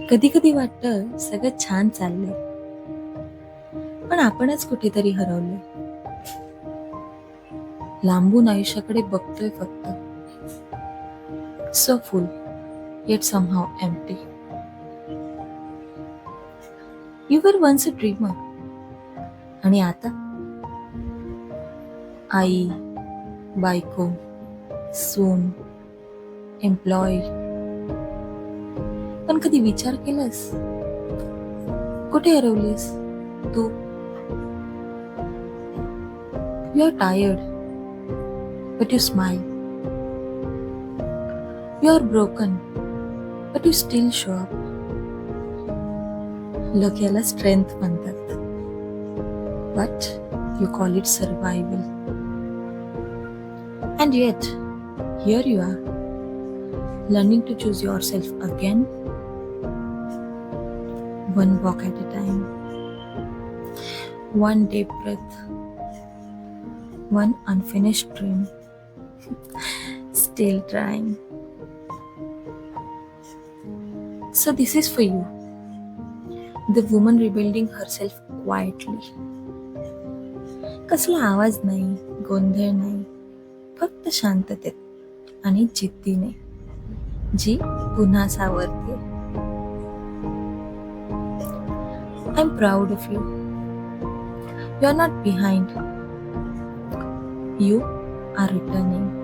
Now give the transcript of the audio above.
कधी कधी वाटतं सगळं छान चाललंय, पण आपणच कुठेतरी हरवलोय. लांबून आयुष्याकडे बघतोय फक्त, so full yet somehow empty. You were once a dreamer, आणि आता आई, बायको, सून, एम्प्लॉय. पण कधी विचार केलास, कुठे हरवलीस तू? You are tired but you smile. You are broken, but you still show up. लोक याला स्ट्रेंथ म्हणतात, but you call it survival. And yet, here you are, learning to choose yourself again, one walk at a time, one deep breath, one unfinished dream. Still trying. So this is for you, the woman rebuilding herself quietly. कसला आवाज नाही, गोंधळ नाही, फक्त शांततेत आणि जिद्दीने, जी पुन्हा सावरते. I'm proud of you. You are not behind. You are returning.